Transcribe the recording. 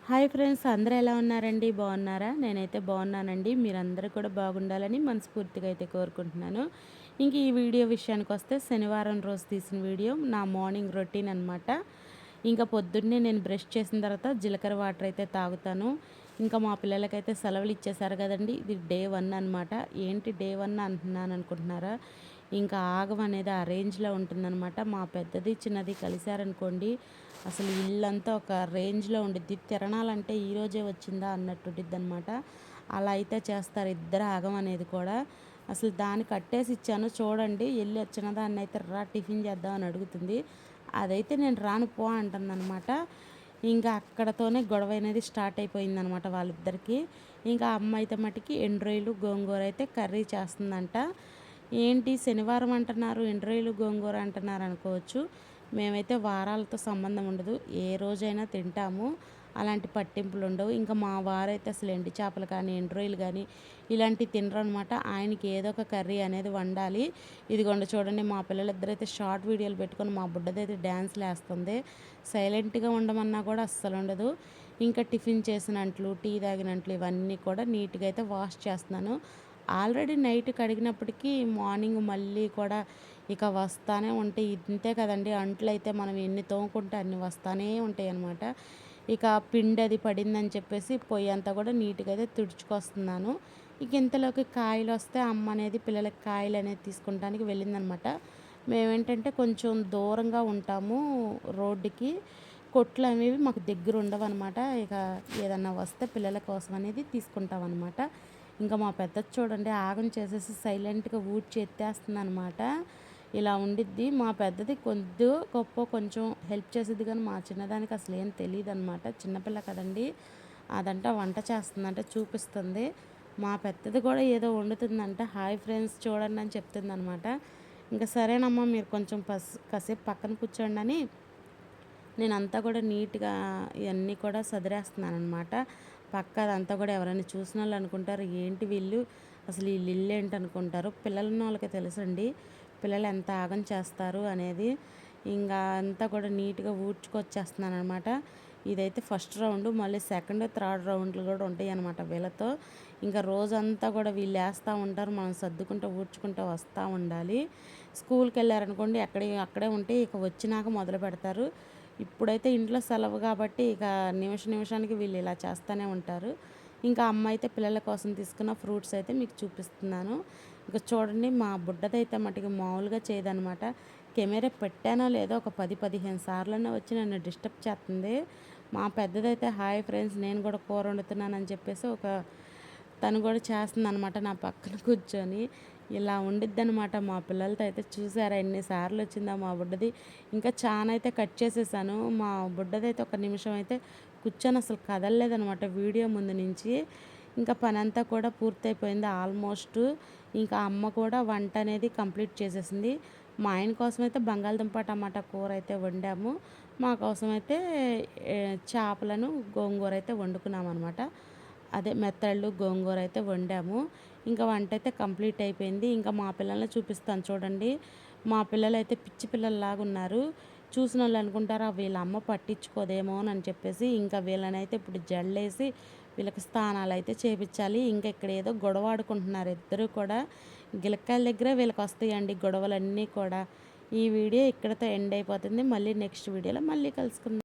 Hi friends, అందరూ ఎలా ఉన్నారండి? బాగున్నారా? నేనైతే బాగున్నానండి. మీరందరూ కూడా బాగుండాలని మనస్ఫూర్తిగా అయితే కోరుకుంటున్నాను. ఇంక ఈ వీడియో విషయానికొస్తే శనివారం రోజు తీసిన వీడియో నా మార్నింగ్ రొటీన్ అనమాట. ఇంకా పొద్దున్నే నేను బ్రష్ చేసిన తర్వాత జీలకర్ర వాటర్ అయితే తాగుతాను. ఇంకా మా పిల్లలకైతే సెలవులు ఇచ్చేసారు కదండి. ఇది డే 1 అనమాట. ఏంటి డే 1 అంటున్నాను అనుకుంటున్నారా? ఇంకా ఆగం అనేది ఆ రేంజ్‌లో ఉంటుందనమాట. మా పెద్దది, చిన్నది కలిసారనుకోండి, అసలు ఇల్లంతా ఒక రేంజ్‌లో ఉండిద్ది. తిరణాలంటే ఈరోజే వచ్చిందా అన్నట్టు ఉండిద్దనమాట. అలా అయితే చేస్తారు ఇద్దరు ఆగం అనేది కూడా. అసలు దాన్ని కట్టేసి ఇచ్చాను చూడండి, ఎళ్ళి వచ్చిన దాన్నయితే రా టిఫిన్ చేద్దాం అని అడుగుతుంది. అదైతే నేను రాను పో అంటుందనమాట. ఇంకా అక్కడతోనే గొడవ అనేది స్టార్ట్ అయిపోయిందనమాట వాళ్ళిద్దరికీ. ఇంకా అమ్మ అయితే మటికి ఎండ్రాయిలు, గోంగూర అయితే కర్రీ చేస్తుందంట. ఏంటి శనివారం అంటున్నారు, ఎండ్రాయిలు, గోంగూర అంటున్నారు అనుకోవచ్చు. మేమైతే వారాలతో సంబంధం ఉండదు. ఏ రోజైనా తింటాము. అలాంటి పట్టింపులు ఉండవు. ఇంకా మా వారైతే అసలు ఎండు చేపలు కానీ, ఎండు రొయ్యలు కానీ ఇలాంటివి తినరనమాట. ఆయనకి ఏదో ఒక కర్రీ అనేది వండాలి. ఇదిగోండి చూడండి, మా పిల్లలిద్దరైతే షార్ట్ వీడియోలు పెట్టుకొని మా బుడ్డదైతే డ్యాన్స్‌లు ఏస్తుంది. సైలెంట్‌గా ఉండమన్నా కూడా అస్సలు ఉండదు. ఇంకా టిఫిన్ చేసిన అంట్లు, టీ తాగిన అంట్లు ఇవన్నీ కూడా నీట్‌గా అయితే వాష్ చేస్తున్నాను. ఆల్రెడీ నైట్ కడిగినప్పటికీ మార్నింగ్ మళ్ళీ కూడా ఇక వస్తానే ఉంటాయి. ఇంతే కదండీ! అంట్లయితే మనం ఎన్ని తోముకుంటే అన్ని వస్తానే ఉంటాయనమాట. ఇక పిండి అది పడిందని చెప్పేసి పొయ్యంతా కూడా నీట్‌గా అయితే తుడుచుకొస్తున్నాను. ఇక ఇంతలోకి కాయలొస్తే అమ్మ అనేది పిల్లలకి కాయలనేది తీసుకుంటానికి వెళ్ళిందనమాట. మేమేంటంటే కొంచెం దూరంగా ఉంటాము రోడ్డుకి. కొట్లనేవి మాకు దగ్గర ఉండవనమాట. ఇక ఏదన్నా వస్తే పిల్లల కోసం అనేది తీసుకుంటామనమాట. ఇంకా మా పెద్దది చూడండి ఆగం చేసేసి సైలెంట్‌గా ఊడ్చి ఎత్తేస్తుందనమాట. ఇలా ఉండిద్ది. మా పెద్దది కొద్దో గొప్పో కొంచెం హెల్ప్ చేసిద్ది కానీ, మా చిన్నదానికి అసలేం తెలీదనమాట. చిన్నపిల్ల కదండీ! అదంట వంట చేస్తుందంట చూపిస్తుంది. మా పెద్దది కూడా ఏదో వండుతుందంట. హాయ్ ఫ్రెండ్స్ చూడండి అని చెప్తుందనమాట. ఇంక సరేనమ్మా మీరు కొంచెం కాసేపు పక్కన కూర్చోండని నేనంతా కూడా నీట్‌గా ఇయన్నీ కూడా సదిరేస్తున్నాననమాట. పక్క అదంతా కూడా ఎవరైనా చూసినోళ్ళు అనుకుంటారు, ఏంటి వీళ్ళు అసలు ఈళ్ళ ఇల్లేంటనుకుంటారు. పిల్లలున్నోళ్ళకి తెలుసండి, పిల్లలు ఎంత ఆగం చేస్తారు అనేది. ఇంగా అంతా కూడా నీట్‌గా ఊడ్చుకొచ్చేస్తున్నాననమాట. ఇదైతే ఫస్ట్ రౌండు. మళ్ళీ సెకండ్, థర్డ్ రౌండ్‌లు కూడా ఉంటాయనమాట వీళ్ళతో. ఇంకా రోజంతా కూడా వీళ్ళేస్తా ఉంటారు. మనం సర్దుకుంటూ, ఊడ్చుకుంటూ వస్తా ఉండాలి. స్కూల్‌కెళ్ళారనుకోండి అక్కడే ఉంటే ఇక వచ్చినాక మొదలుపెడతారు. ఇప్పుడైతే ఇంట్లో సెలవు కాబట్టి ఇక నిమిషానికి వీళ్ళు ఇలా చేస్తూనే ఉంటారు. ఇంకా అమ్మ అయితే పిల్లల కోసం తీసుకున్న ఫ్రూట్స్ అయితే మీకు చూపిస్తున్నాను. ఇక చూడండి, మా బుడ్డదైతే మటుకు మామూలుగా చేయదనమాట. కెమెరా పెట్టానో లేదో ఒక 10, 15 సార్లన్నా వచ్చి నన్ను డిస్టర్బ్ చేస్తుంది. మా పెద్దదైతే హాయ్ ఫ్రెండ్స్ నేను కూడా కూర వండుతున్నానని చెప్పేసి తను కూడా చేస్తుందనమాట నా పక్కన కూర్చొని. ఇలా ఉండిద్దనమాట మా పిల్లలతో అయితే. చూసారా ఎన్ని సార్లు వచ్చిందో మా బుడ్డది. ఇంకా చానా అయితే కట్ చేసేసాను. మా బుడ్డదైతే ఒక నిమిషం అయితే కూర్చొని అసలు కదలలేదనమాట వీడియో ముందు నుంచి. ఇంకా పనంతా కూడా పూర్తయిపోయింది ఆల్మోస్ట్. ఇంకా అమ్మ కూడా వంట అనేది కంప్లీట్ చేసేసింది. మా ఆయన కోసమైతే బంగాళదుంప టమాటా కూర అయితే వండాము. మా కోసమైతే చేపలను గోంగూర అయితే వండుకున్నామనమాట. అదే మెత్తళ్ళు, గోంగూర అయితే వండాము. ఇంకా వంట అయితే కంప్లీట్ అయిపోయింది. ఇంకా మా పిల్లల్ని చూపిస్తాను చూడండి. మా పిల్లలైతే పిచ్చి పిల్లల్లాగా ఉన్నారు. చూసినోళ్ళు అనుకుంటారు వీళ్ళ అమ్మ పట్టించుకోదేమో అని చెప్పేసి ఇంకా వీళ్ళనైతే ఇప్పుడు జడలేసి వీళ్ళకి స్నానాలైతే చేపిచ్చాలి. ఇంకా ఇక్కడ ఏదో గొడవ ఆడుకుంటున్నారు ఇద్దరు కూడా. గిలక్కాయల దగ్గరే వీళ్ళకి వస్తాయండి గొడవలన్నీ కూడా. ఈ వీడియో ఇక్కడితో ఎండ్ అయిపోతుంది. మళ్ళీ నెక్స్ట్ వీడియోలో మళ్ళీ కలుసుకుందాం.